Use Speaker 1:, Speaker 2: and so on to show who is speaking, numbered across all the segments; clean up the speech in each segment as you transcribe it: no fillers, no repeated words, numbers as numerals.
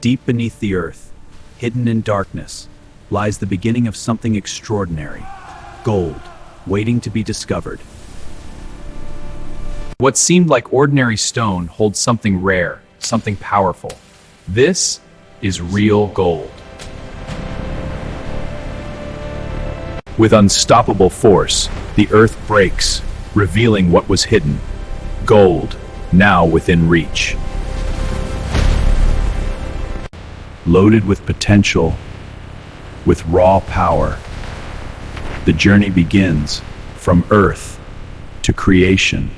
Speaker 1: Deep beneath the earth, hidden in darkness, lies the beginning of something extraordinary. Gold, waiting to be discovered.
Speaker 2: What seemed like ordinary stone holds something rare, something powerful. This is real gold. With unstoppable force, the earth breaks, revealing what was hidden. Gold, now within reach. Loaded with potential, with raw power, the journey begins from Earth to creation.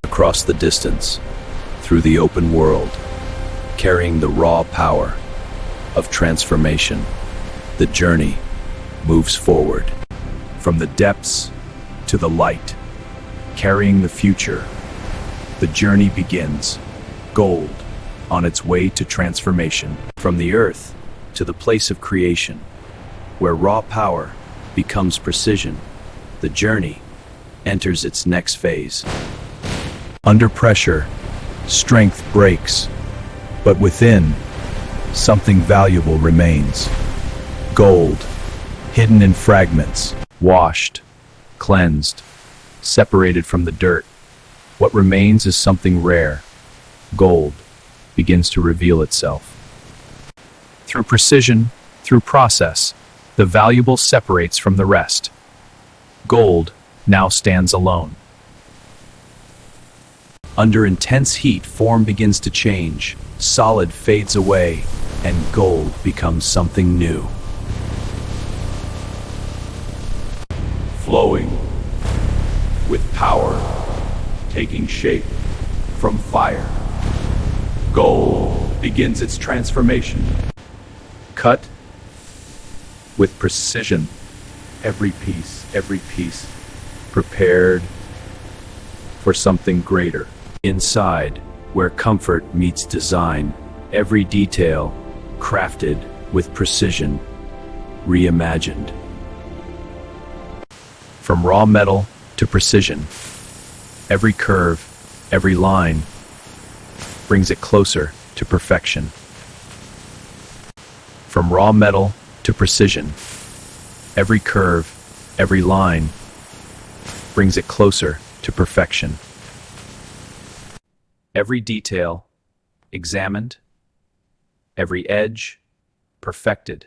Speaker 1: Across the distance, through the open world, carrying the raw power of transformation, the journey moves forward. From the depths to the light, carrying the future, the journey begins. Gold, on its way to transformation. From the earth to the place of creation, where raw power becomes precision, the journey enters its next phase. Under pressure, strength breaks, but within, something valuable remains. Gold, hidden in fragments, washed, cleansed, separated from the dirt. What remains is something rare. Gold begins to reveal itself. Through precision, through process, the valuable separates from the rest. Gold now stands alone. Under intense heat, form begins to change, solid fades away, and gold becomes something new.
Speaker 3: Flowing with power, taking shape from fire. Gold begins its transformation.
Speaker 2: Cut with precision, every piece prepared for something greater.
Speaker 1: Inside, where comfort meets design, every detail crafted with precision, reimagined.
Speaker 2: From raw metal to precision, every curve, every line brings it closer to perfection. From raw metal to precision, every curve, every line brings it closer to perfection. Every detail examined, every edge perfected.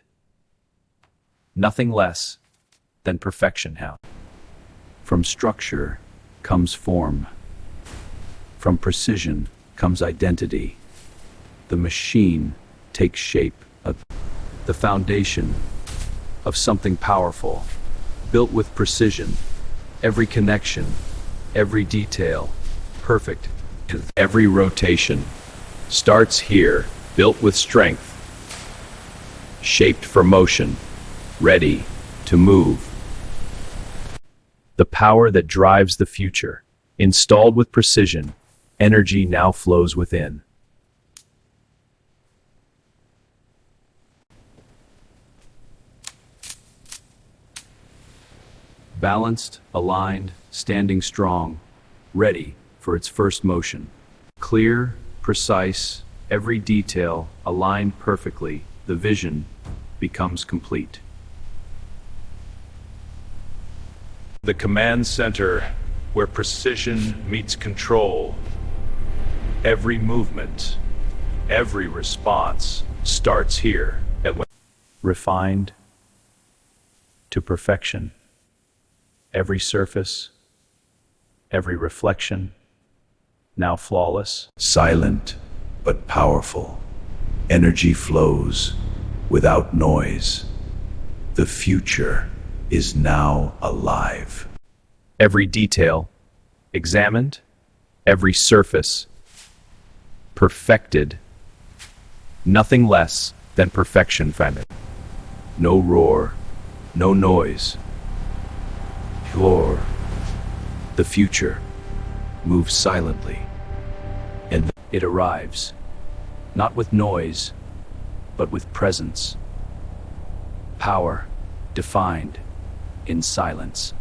Speaker 2: Nothing less than perfection. How?
Speaker 1: From structure comes form. From precision comes identity. The machine takes shape. The foundation of something powerful, built with precision. Every connection, every detail, perfect.
Speaker 3: Every rotation starts here, built with strength, shaped for motion, ready to move.
Speaker 2: The power that drives the future, installed with precision, energy now flows within.
Speaker 1: Balanced, aligned, standing strong, ready for its first motion. Clear, precise, every detail aligned perfectly, the vision becomes complete.
Speaker 3: The command center, where precision meets control. Every movement, every response starts here.
Speaker 1: Refined to perfection. Every surface, every reflection, now flawless.
Speaker 3: Silent but powerful. Energy flows without noise. The future is now alive.
Speaker 2: Every detail examined, every surface perfected. Nothing less than perfection found.
Speaker 1: No roar, no noise. Pure. The future moves silently, and it arrives, not with noise, but with presence. Power defined in silence.